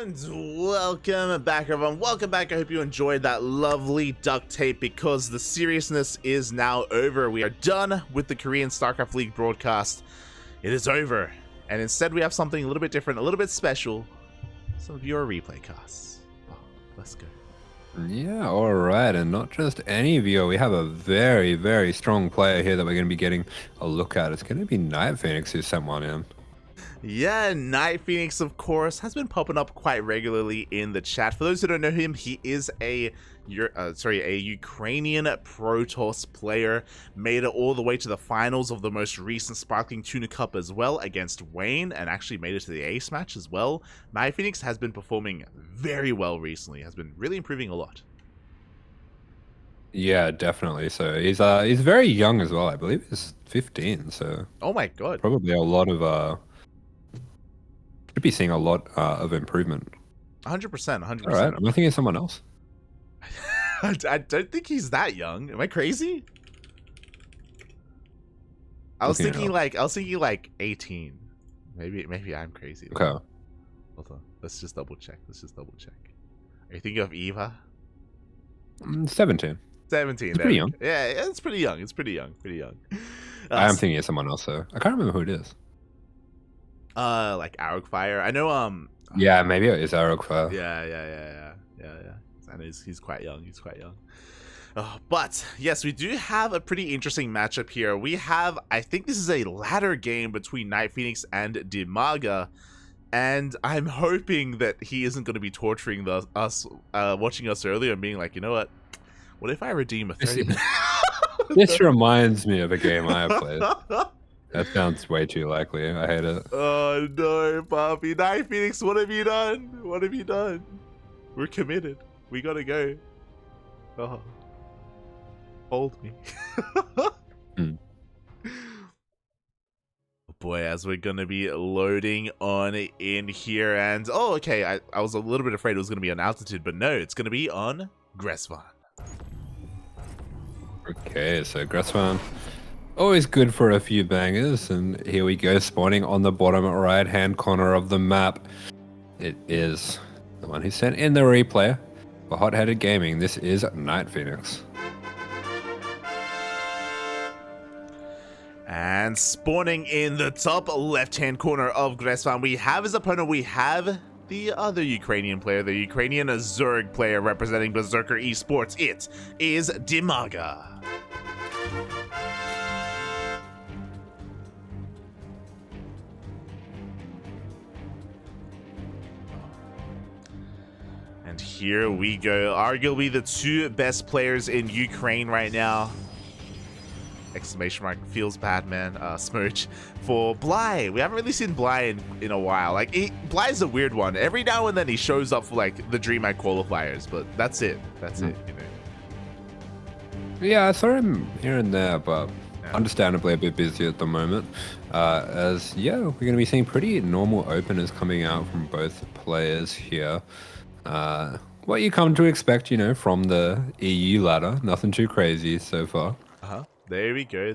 And welcome back, everyone. Welcome back. I hope you enjoyed that lovely duct tape because the seriousness is now over. We are done with the Korean StarCraft League broadcast. It is over. And instead we have something a little bit different, a little bit special. Some viewer replay casts. Oh, let's go. Yeah, all right. And not just any viewer. We have a very, very strong player here that we're going to be getting a look at. It's going to be NightPhoenix who sent one in. Yeah, NightPhoenix, of course, has been popping up quite regularly in the chat. For those who don't know him, he is a Ukrainian Protoss player. Made it all the way to the finals of the most recent Sparkling Tuna Cup as well against Wayne, and actually made it to the ace match as well. NightPhoenix has been performing very well recently, has been really improving a lot. Yeah, definitely. So he's very young as well. I believe he's 15. So oh my god, probably a lot of should be seeing a lot of improvement. 100%, 100%. All right, am I thinking of someone else? I don't think he's that young. Am I crazy? I was thinking like 18. Maybe I'm crazy. Okay. Hold on. Let's just double check. Are you thinking of Eva? 17. 17. It's pretty young. Yeah, it's pretty young. Pretty young. I am thinking of someone else though. I can't remember who it is. Like Arrowfire. I know. Yeah, maybe it is Arrowfire. Yeah. And he's quite young. But yes, we do have a pretty interesting matchup here. We have, I think this is a ladder game between NightPhoenix and DIMAGA, and I'm hoping that he isn't going to be torturing us watching us earlier and being like, you know what if I redeem a 30 minute? This reminds me of a game I played. That sounds way too likely. I hate it. Oh no, Bobby. NightPhoenix, what have you done? We're committed. We gotta go. Oh. Hold me. Boy, as we're gonna be loading on in here, and oh, okay, I was a little bit afraid it was gonna be on altitude, but no, it's gonna be on Gressvan. Okay, so Gressvan, always good for a few bangers, and here we go, spawning on the bottom right-hand corner of the map. It is the one who sent in the replay for Hot Headed Gaming. This is NightPhoenix. And spawning in the top left-hand corner of Gressvan, we have his opponent. We have the other Ukrainian player, the Ukrainian Zerg player representing Berserker Esports. It is DIMAGA. And here we go. Arguably the two best players in Ukraine right now. Exclamation mark, feels bad, man. Smooch for Bly. We haven't really seen Bly in a while. Like, Bly's a weird one. Every now and then he shows up for like the DreamHack qualifiers, but that's it. It, you know. Yeah, I saw him here and there, but understandably a bit busy at the moment. As yeah, we're going to be seeing pretty normal openers coming out from both players here. What you come to expect, you know, from the EU ladder. Nothing too crazy so far. There we go.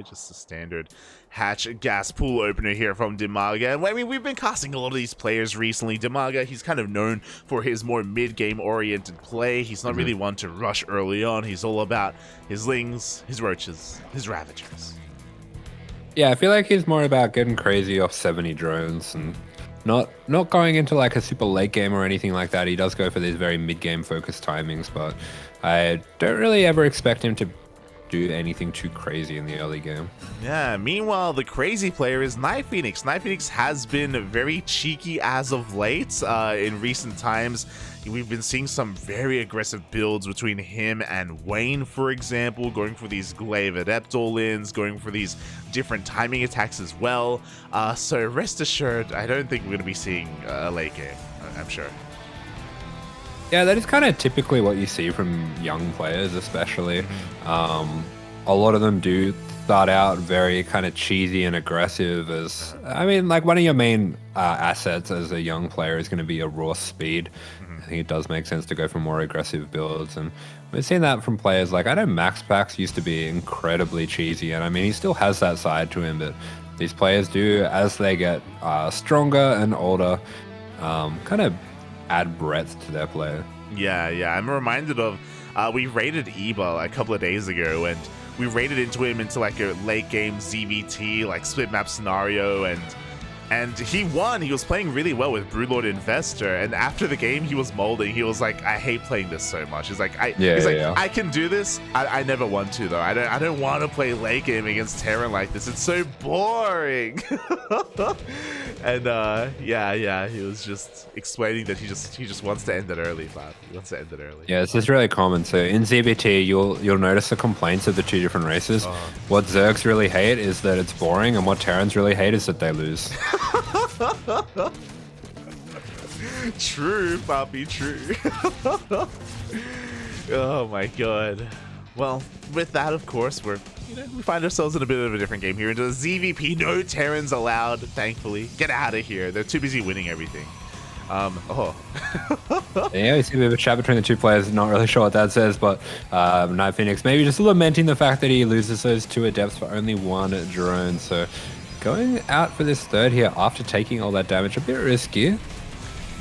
Just a standard hatch gas pool opener here from DIMAGA. And I mean, we've been casting a lot of these players recently. DIMAGA, he's kind of known for his more mid-game oriented play. He's not really one to rush early on. He's all about his lings, his roaches, his ravagers. Yeah, I feel like he's more about getting crazy off 70 drones and not going into like a super late game or anything like that. He does go for these very mid-game focused timings, but I don't really ever expect him to do anything too crazy in the early game. Yeah, meanwhile, the crazy player is NightPhoenix. NightPhoenix has been very cheeky as of late. In recent times, we've been seeing some very aggressive builds between him and Wayne, for example, going for these Glaive Adept all-ins, going for these different timing attacks as well. So rest assured, I don't think we're going to be seeing a late game, I'm sure. Yeah, that is kind of typically what you see from young players, especially. A lot of them do start out very kind of cheesy and aggressive. As I mean, like one of your main assets as a young player is going to be your raw speed. I think it does make sense to go for more aggressive builds, and we've seen that from players like, I know Max Pax used to be incredibly cheesy, and I mean he still has that side to him, but these players do, as they get stronger and older, kind of add breadth to their play. Yeah, I'm reminded of we raided Eba a couple of days ago, and we raided into him into like a late game ZVT like split map scenario, and he won. He was playing really well with Broodlord Investor, and after the game he was molding. He was like, I hate playing this so much. He's like, I can do this. I never want to though. I don't want to play late game against Terran like this. It's so boring. And he was just explaining that he just wants to end it early, but he wants to end it early. Yeah, this is really common. So in ZBT, you'll notice the complaints of the two different races. What Zergs really hate is that it's boring, and what Terrans really hate is that they lose. True, Bobby, true. Oh my god. Well, with that, of course, we find ourselves in a bit of a different game here. Into the ZVP, no Terrans allowed, thankfully. Get out of here. They're too busy winning everything. Yeah, we see a bit of a chat between the two players. Not really sure what that says, but NightPhoenix maybe just lamenting the fact that he loses those two adepts for only one drone. So going out for this third here after taking all that damage, a bit risky.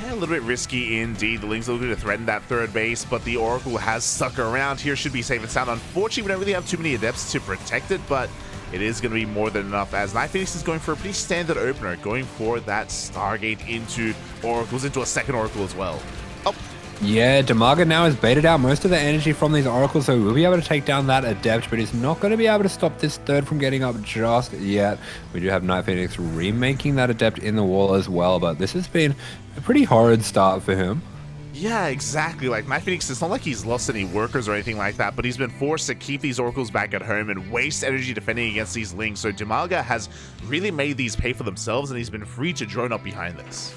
Yeah, a little bit risky indeed. The Lings are looking to threaten that third base, but the Oracle has stuck around here. Should be safe and sound. Unfortunately, we don't really have too many adepts to protect it, but it is going to be more than enough, as NightPhoenix is going for a pretty standard opener, going for that Stargate into Oracles, into a second Oracle as well. Oh. Yeah, DIMAGA now has baited out most of the energy from these Oracles, so we'll be able to take down that Adept, but he's not going to be able to stop this third from getting up just yet. We do have NightPhoenix remaking that Adept in the wall as well, but this has been a pretty horrid start for him. Yeah, exactly. Like, NightPhoenix, it's not like he's lost any workers or anything like that, but he's been forced to keep these Oracles back at home and waste energy defending against these Lings. So DIMAGA has really made these pay for themselves, and he's been free to drone up behind this.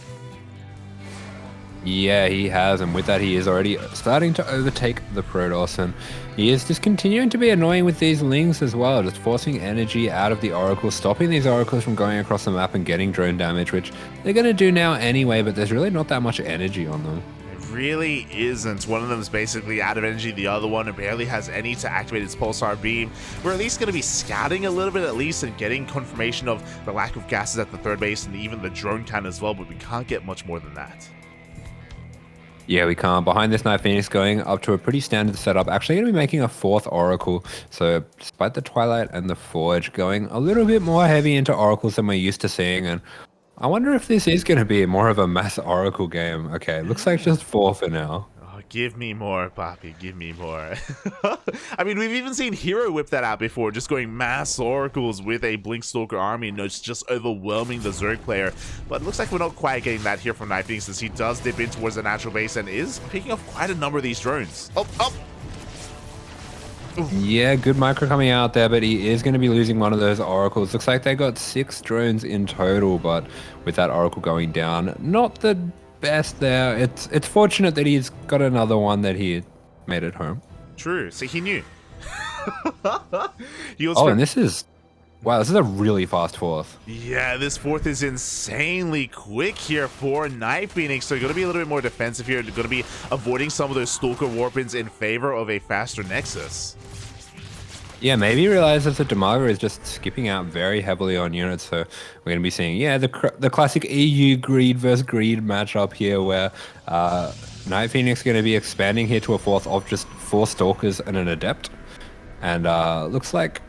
Yeah, he has, and with that he is already starting to overtake the Protoss, and he is just continuing to be annoying with these Lings as well, just forcing energy out of the Oracle, stopping these Oracles from going across the map and getting drone damage, which they're going to do now anyway, but there's really not that much energy on them. Really isn't. One of them is basically out of energy, the other one barely has any to activate its pulsar beam. We're at least going to be scouting a little bit at least and getting confirmation of the lack of gases at the third base and even the drone count as well, but we can't get much more than that. Yeah, we can't. Behind this, NightPhoenix going up to a pretty standard setup. Actually going to be making a fourth Oracle. So despite the Twilight and the Forge, going a little bit more heavy into Oracles than we're used to seeing. And I wonder if this is going to be more of a mass Oracle game. Okay, looks like just 4 for now. Oh, give me more, Poppy. Give me more. I mean, we've even seen Hero whip that out before, just going mass Oracles with a Blinkstalker army and it's just overwhelming the Zerg player. But it looks like we're not quite getting that here from NightPhoenix, since he does dip in towards the natural base and is picking off quite a number of these drones. Oh. Yeah, good micro coming out there, but he is going to be losing one of those Oracles. Looks like they got 6 drones in total, but with that Oracle going down, not the best there. It's fortunate that he's got another one that he made at home. True. See, he knew. And this is... Wow, this is a really fast fourth. Yeah, this fourth is insanely quick here for NightPhoenix. So going to be a little bit more defensive here. Going to be avoiding some of those Stalker Warpins in favor of a faster Nexus. Yeah, maybe he realizes that DIMAGA is just skipping out very heavily on units, so we're going to be seeing, the classic EU greed versus greed matchup here, where NightPhoenix going to be expanding here to a fourth of just 4 Stalkers and an Adept, and looks like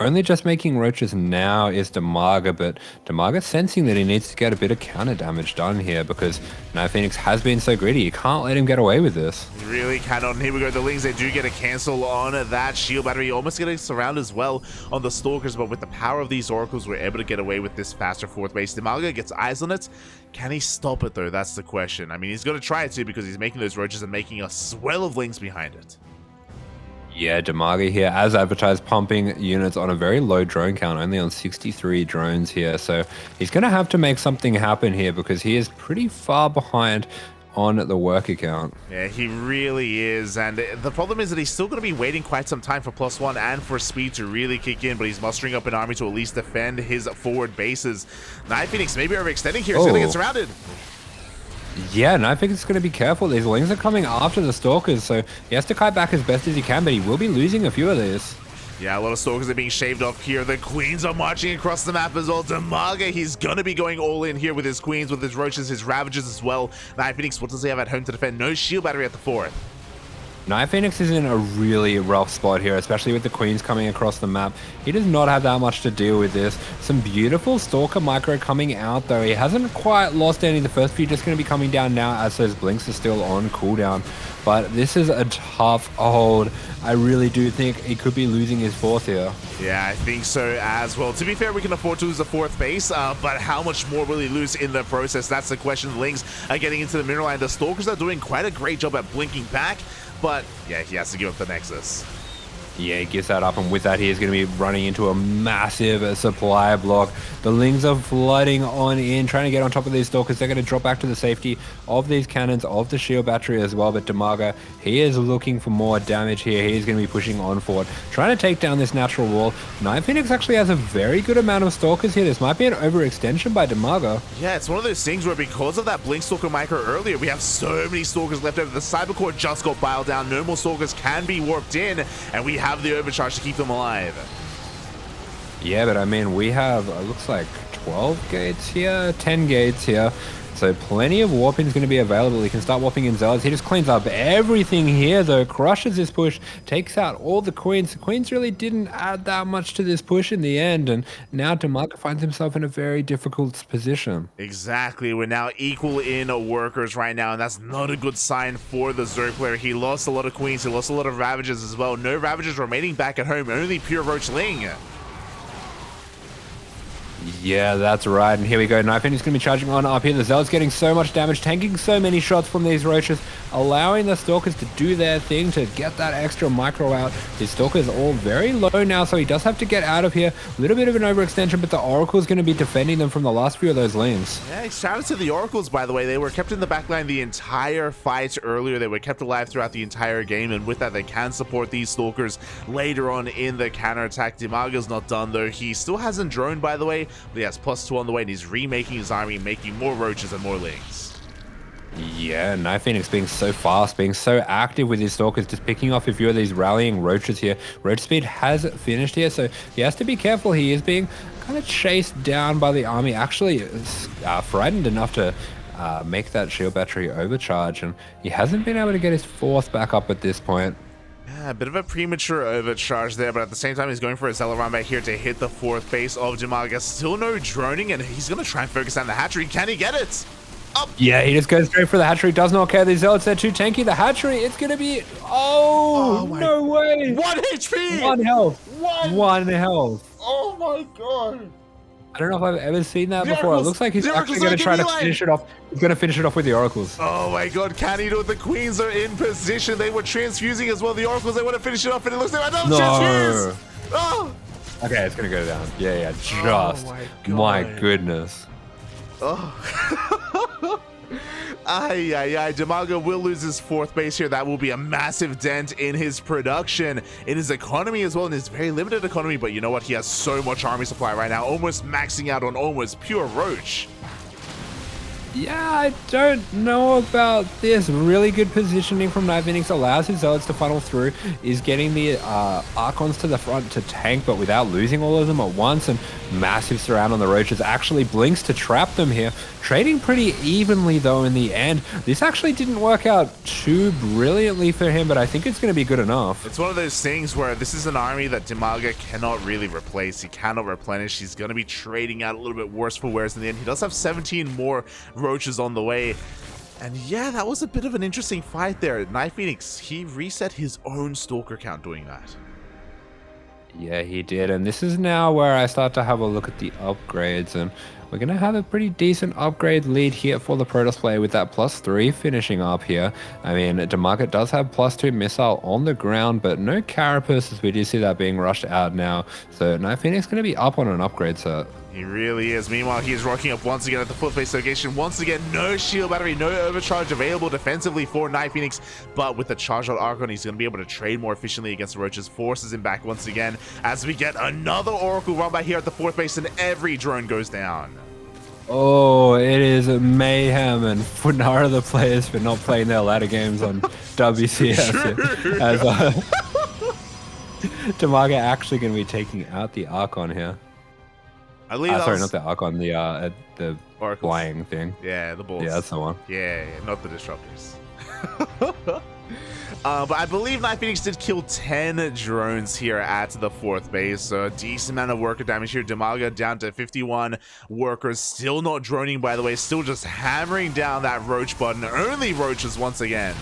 only just making roaches now is DIMAGA, but DIMAGA sensing that he needs to get a bit of counter damage done here because NightPhoenix has been so greedy. You can't let him get away with this. You really cannot. And here we go. The Lings, they do get a cancel on that shield battery. Almost getting surrounded as well on the Stalkers, but with the power of these Oracles, we're able to get away with this faster fourth base. DIMAGA gets eyes on it. Can he stop it though? That's the question. I mean, he's going to try it too because he's making those roaches and making a swell of Lings behind it. Yeah, DIMAGA here, as advertised, pumping units on a very low drone count, only on 63 drones here. So he's going to have to make something happen here because he is pretty far behind on the work account. Yeah, he really is. And the problem is that he's still going to be waiting quite some time for +1 and for speed to really kick in, but he's mustering up an army to at least defend his forward bases. NightPhoenix maybe overextending here. He's going to get surrounded. Yeah, and I think it's going to be careful. These Lings are coming after the Stalkers, so he has to kite back as best as he can, but he will be losing a few of these. Yeah, a lot of Stalkers are being shaved off here. The Queens are marching across the map as well. DIMAGA, he's gonna be going all in here with his Queens, with his Roaches, his Ravagers as well. NightPhoenix, what does he have at home to defend? No shield battery at the fourth. NightPhoenix is in a really rough spot here, especially with the Queens coming across the map. He does not have that much to deal with this. Some beautiful Stalker micro coming out though. He hasn't quite lost any. The first few just going to be coming down now as those blinks are still on cooldown. But this is a tough hold. I really do think he could be losing his fourth here. Yeah, I think so as well. To be fair, we can afford to lose the fourth base, but how much more will he lose in the process? That's the question. The Lings are getting into the mineral line. The Stalkers are doing quite a great job at blinking back, but yeah, he has to give up the Nexus. Yeah, he gives that up, and with that, he is going to be running into a massive supply block. The Lings are flooding on in, trying to get on top of these Stalkers. They're going to drop back to the safety of these cannons, of the shield battery as well. But DIMAGA, he is looking for more damage here. He is going to be pushing on forward, trying to take down this natural wall. NightPhoenix actually has a very good amount of Stalkers here. This might be an overextension by DIMAGA. Yeah, it's one of those things where because of that Blink Stalker micro earlier, we have so many Stalkers left over. The Cybercore just got biled down. No more Stalkers can be warped in, and we have the overcharge to keep them alive. Yeah, but I mean, we have, looks like 12 gates here, 10 gates here. So plenty of warping is going to be available. He can start warping in Zealots. He just cleans up everything here, though. Crushes this push, takes out all the Queens. The Queens really didn't add that much to this push in the end. And now DIMAGA finds himself in a very difficult position. Exactly. We're now equal in workers right now, and that's not a good sign for the Zerg player. He lost a lot of Queens. He lost a lot of Ravagers as well. No Ravagers remaining back at home. Only pure Roachling. Yeah, that's right. And here we go. NightPhoenix is going to be charging on up here. The Zealot's getting so much damage, tanking so many shots from these Roaches, allowing the Stalkers to do their thing to get that extra micro out. His Stalker's all very low now, so he does have to get out of here. A little bit of an overextension, but the Oracle's going to be defending them from the last few of those lanes. Yeah, shout out to the Oracles, by the way. They were kept in the backline the entire fight earlier. They were kept alive throughout the entire game, and with that, they can support these Stalkers later on in the counterattack. DIMAGA's not done, though. He still hasn't droned, by the way, but he has +2 on the way, and he's remaking his army, making more Roaches and more Lings. Yeah, NightPhoenix being so fast, being so active with his Stalkers, just picking off a few of these rallying Roaches here. Roach speed has finished here, so he has to be careful. He is being kind of chased down by the army. Actually, is frightened enough to make that shield battery overcharge, and he hasn't been able to get his fourth back up at this point. Yeah, a bit of a premature overcharge there, but at the same time, he's going for a Zealot round back here to hit the fourth base of DIMAGA. Still no droning, and he's going to try and focus on the hatchery. Can he get it? Up. Yeah, he just goes straight for the hatchery. Does not care. The Zealots are too tanky. The hatchery, it's going to be... Oh, no way. 1 HP. 1 health. One health. Oh, my God. I don't know if I've ever seen that before. It looks like he's actually going to try to finish it off. He's going to finish it off with the Oracles. Oh my God, can he do it? The Queens are in position. They were transfusing as well. The Oracles, they want to finish it off, and it looks like another transfuse. Oh. Okay, it's going to go down. Yeah, just. My goodness. Oh. DIMAGA will lose his fourth base here. That will be a massive dent in his production, in his economy as well, in his very limited economy. But you know what? He has so much army supply right now, almost maxing out on almost pure Roach. Yeah, I don't know about this. Really good positioning from NightPhoenix allows his Zealots to funnel through, is getting the Archons to the front to tank, but without losing all of them at once, and massive surround on the Roaches. Actually blinks to trap them here. Trading pretty evenly, though, in the end. This actually didn't work out too brilliantly for him, but I think it's going to be good enough. It's one of those things where this is an army that DIMAGA cannot really replace. He cannot replenish. He's going to be trading out a little bit worse for wears in the end. He does have 17 more Roaches on the way. And yeah, that was a bit of an interesting fight there. NightPhoenix, he reset his own Stalker count doing that. Yeah, he did. And this is now where I start to have a look at the upgrades, and we're going to have a pretty decent upgrade lead here for the Protoss player with that +3 finishing up here. I mean, DIMAGA does have +2 missile on the ground, but no Carapace, as we do see that being rushed out now. So NightPhoenix is going to be up on an upgrade set. He really is. Meanwhile, he is rocking up once again at the fourth base location. Once again, no shield battery, no overcharge available defensively for NightPhoenix. But with the charged out Archon, he's going to be able to trade more efficiently against the Roaches. Forces him back once again as we get another Oracle run by here at the fourth base, and every drone goes down. Oh, it is mayhem, and for none of the players for not playing their ladder games on WCS. DIMAGA actually going to be taking out the Archon here. I believe sorry, not the Archon, the Oracles. flying thing. Yeah, the balls. Yeah, that's the one. Yeah, not the disruptors. But I believe NightPhoenix did kill 10 drones here at the 4th base, so a decent amount of worker damage here. DIMAGA down to 51 workers, still not droning, by the way, still just hammering down that roach button. Only roaches once again.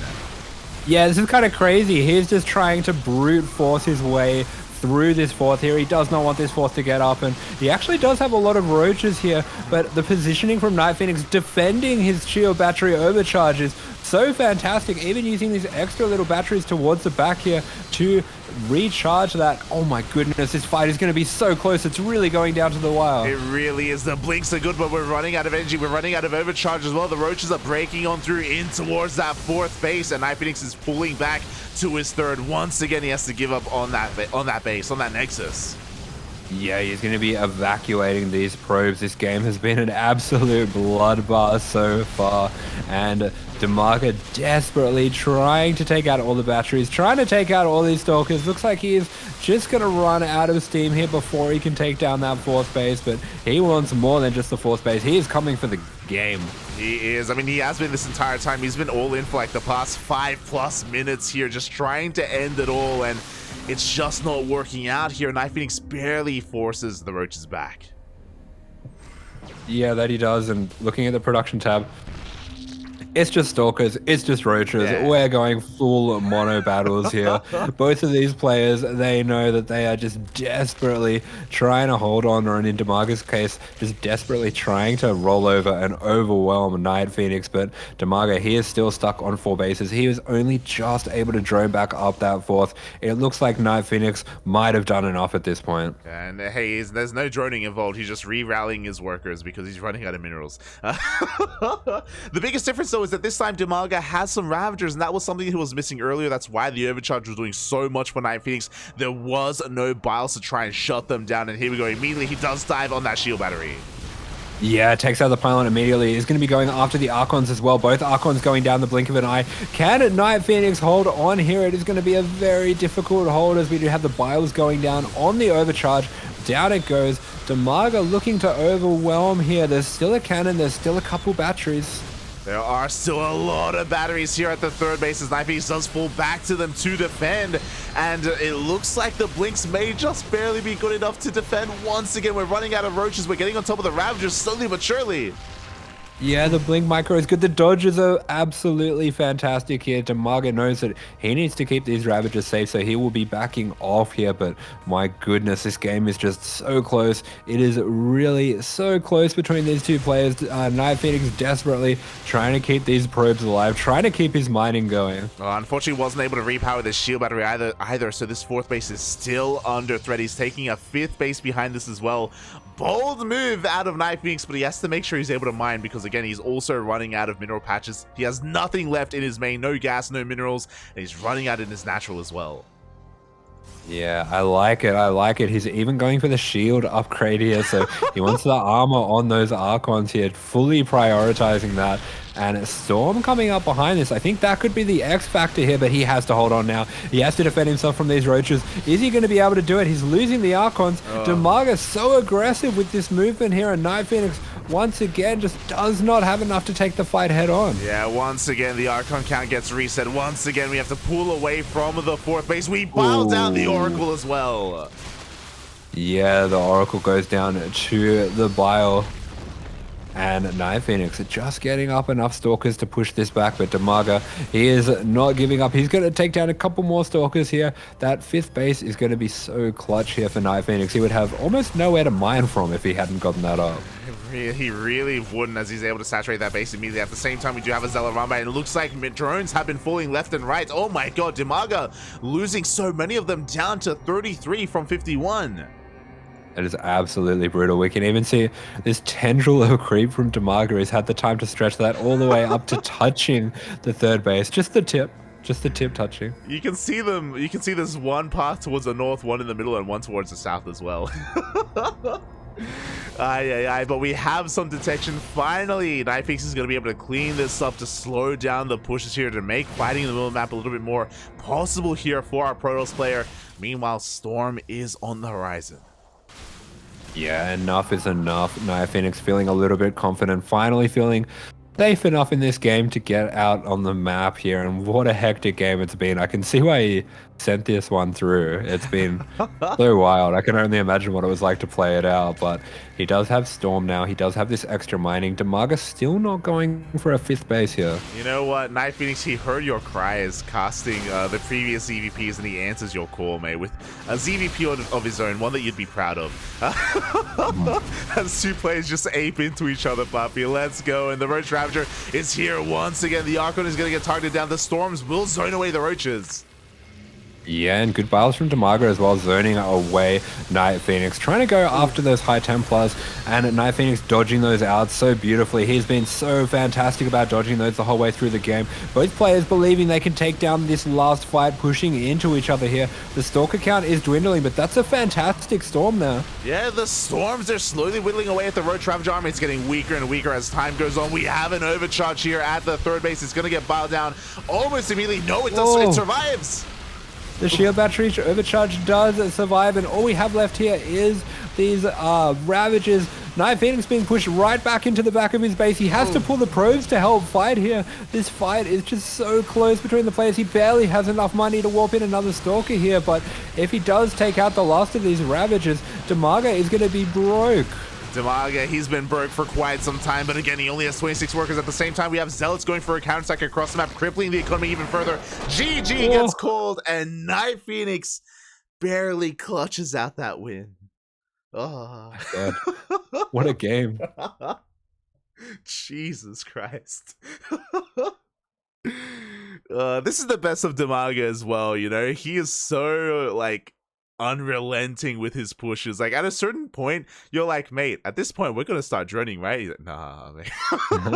Yeah, this is kind of crazy. He's just trying to brute force his way through this 4th here. He does not want this 4th to get up, and he actually does have a lot of roaches here, but the positioning from NightPhoenix defending his shield battery overcharge is so fantastic, even using these extra little batteries towards the back here to recharge that. Oh my goodness, this fight is going to be so close. It's really going down to the wire. It really is. The blinks are good, but we're running out of energy. We're running out of overcharge as well. The roaches are breaking on through in towards that 4th base, and NightPhoenix is pulling back to his 3rd. Once again, he has to give up on that base, on that nexus. Yeah, he's going to be evacuating these probes. This game has been an absolute bloodbath so far, and DIMAGA desperately trying to take out all the batteries, trying to take out all these stalkers. Looks like he is just going to run out of steam here before he can take down that 4th base, but he wants more than just the 4th base. He is coming for the game. He is. I mean, he has been this entire time. He's been all in for like the past 5+ minutes here, just trying to end it all, and it's just not working out here. NightPhoenix barely forces the roaches back. Yeah, that he does, and looking at the production tab, it's just stalkers, it's just roaches. Yeah. We're going full mono battles here. Both of these players, they know that they are just desperately trying to hold on, or in DIMAGA's case, just desperately trying to roll over and overwhelm NightPhoenix. But DIMAGA, he is still stuck on 4 bases. He was only just able to drone back up that 4th. It looks like NightPhoenix might have done enough at this point. And hey, there's no droning involved. He's just re-rallying his workers because he's running out of minerals. The biggest difference though is that this time DIMAGA has some Ravagers, and that was something he was missing earlier. That's why the overcharge was doing so much for NightPhoenix. There was no biles to try and shut them down, and here we go. Immediately he does dive on that shield battery. Yeah, takes out the pylon immediately. He's going to be going after the Archons as well. Both Archons going down the blink of an eye. Can NightPhoenix hold on here? It is going to be a very difficult hold, as we do have the biles going down on the overcharge. Down it goes. DIMAGA looking to overwhelm here. There's still a cannon. There's still a couple batteries. There are still a lot of batteries here at the 3rd base as NightPhoenix does fall back to them to defend, and it looks like the blinks may just barely be good enough to defend. Once again, we're running out of roaches. We're getting on top of the Ravagers slowly but surely. Yeah, the blink micro is good. The dodges are absolutely fantastic here. DIMAGA knows that he needs to keep these Ravagers safe, so he will be backing off here. But my goodness, this game is just so close. It is really so close between these two players. NightPhoenix desperately trying to keep these probes alive, trying to keep his mining going. Unfortunately, wasn't able to repower this shield battery either, so this 4th base is still under threat. He's taking a 5th base behind this as well. Bold move out of NightPhoenix, but he has to make sure he's able to mine, because again, he's also running out of mineral patches. He has nothing left in his main, no gas, no minerals, and he's running out in his natural as well. Yeah, I like it. I like it. He's even going for the shield upgrade here, so he wants the armor on those Archons here, fully prioritizing that. And Storm coming up behind this. I think that could be the X factor here, but he has to hold on now. He has to defend himself from these roaches. Is he going to be able to do it? He's losing the Archons. DIMAGA so aggressive with this movement here, and NightPhoenix once again just does not have enough to take the fight head on. Yeah, once again the Archon count gets reset. Once again we have to pull away from the 4th base. We bile down the Oracle as well. Yeah, the Oracle goes down to the bile. And NightPhoenix just getting up enough stalkers to push this back, but DIMAGA, he is not giving up. He's going to take down a couple more stalkers here. That 5th base is going to be so clutch here for NightPhoenix. He would have almost nowhere to mine from if he hadn't gotten that up. He really wouldn't, as he's able to saturate that base immediately. At the same time, we do have a Zealot run by, and it looks like drones have been falling left and right. Oh my god, DIMAGA losing so many of them, down to 33 from 51. That is absolutely brutal. We can even see this tendril of creep from DIMAGA has had the time to stretch that all the way up to touching the 3rd base. Just the tip touching. You can see them. You can see there's one path towards the north, one in the middle, and one towards the south as well. Aye, aye, aye, but we have some detection finally. NightPhoenix is going to be able to clean this up to slow down the pushes here to make fighting in the middle of the map a little bit more possible here for our Protoss player. Meanwhile, Storm is on the horizon. Yeah, enough is enough. NightPhoenix feeling a little bit confident, finally feeling safe enough in this game to get out on the map here, and what a hectic game it's been. I can see why he sent this one through. It's been so wild. I can only imagine what it was like to play it out, but he does have Storm now. He does have this extra mining. DIMAGA still not going for a 5th base here. You know what, NightPhoenix, he heard your cries casting the previous ZVPs, and he answers your call, mate, with a ZVP of his own, one that you'd be proud of. As two players just ape into each other, Puppy. Let's go. And the Roach Ravager is here once again. The Archon is going to get targeted down. The Storms will zone away the Roaches. Yeah, and good battles from DIMAGA as well, zoning away NightPhoenix, trying to go after those high Templars, and NightPhoenix dodging those out so beautifully. He's been so fantastic about dodging those the whole way through the game. Both players believing they can take down this last fight, pushing into each other here. The Stalker count is dwindling, but that's a fantastic Storm there. Yeah, the Storms are slowly whittling away at the Roach Ravager army. It's getting weaker and weaker as time goes on. We have an overcharge here at the 3rd base. It's going to get bowed down almost immediately. No, it does. It survives. The shield battery overcharge does survive, and all we have left here is these Ravagers. NightPhoenix being pushed right back into the back of his base. He has to pull the probes to help fight here. This fight is just so close between the players. He barely has enough money to warp in another Stalker here, but if he does take out the last of these Ravagers, DIMAGA is going to be broke. DIMAGA, he's been broke for quite some time, but again, he only has 26 workers. At the same time, we have Zealots going for a counterattack across the map, crippling the economy even further. GG gets called, and NightPhoenix barely clutches out that win. Oh, God. What a game. Jesus Christ. This is the best of DIMAGA as well, you know? He is so, like, unrelenting with his pushes. Like, at a certain point, you're like, mate, at this point, we're going to start droning, right? He's like, nah, mate.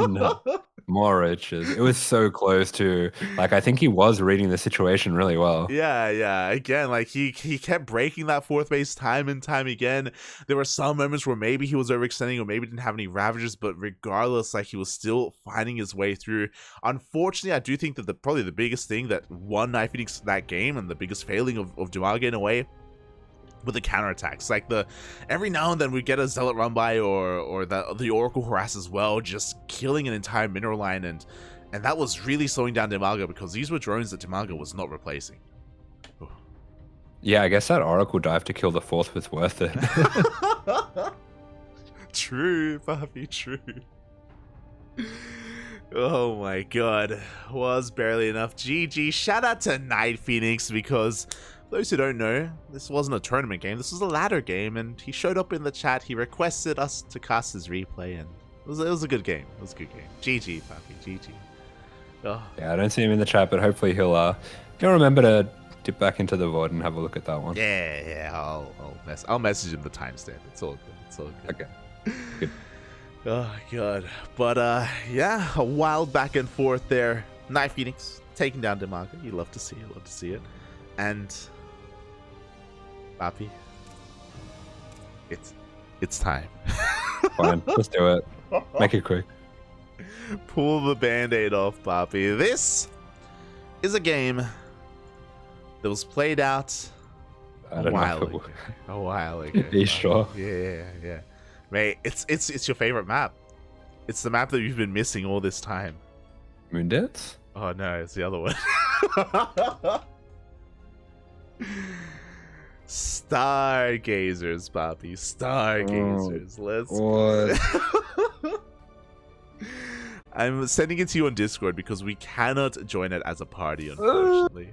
No. More riches. It was so close to, like, I think he was reading the situation really well. Yeah. Again, like, he kept breaking that 4th base time and time again. There were some moments where maybe he was overextending or maybe didn't have any Ravagers, but regardless, like, he was still finding his way through. Unfortunately, I do think that probably the biggest thing that won NightPhoenix that game, and the biggest failing of DIMAGA in a way, with the counterattacks. Like, every now and then we get a Zealot run by or the Oracle harass as well, just killing an entire mineral line, and that was really slowing down DIMAGA, because these were drones that DIMAGA was not replacing. Yeah, I guess that Oracle dive to kill the 4th was worth it. True, Bobby, true. Oh my god, was barely enough. GG. Shout out to NightPhoenix, because those who don't know, this wasn't a tournament game, this was a ladder game, and he showed up in the chat. He requested us to cast his replay, and it was a good game. It was a good game. GG, Papi, GG. Oh. Yeah, I don't see him in the chat, but hopefully he'll remember to dip back into the VOD and have a look at that one. Yeah, I'll message him the timestamp. It's all good. It's all good. Okay. Good. Oh god. But yeah, a wild back and forth there. NightPhoenix taking down DIMAGA. You love to see it. And Papi, it's time. Fine, let's do it. Make it quick. Pull the band-aid off, Papi. This is a game that was played out a while ago. Are you sure? Yeah. Mate, it's your favorite map. It's the map that you've been missing all this time. Moondance? Oh no, it's the other one. Stargazers, Papi. Stargazers. What? I'm sending it to you on Discord because we cannot join it as a party, unfortunately.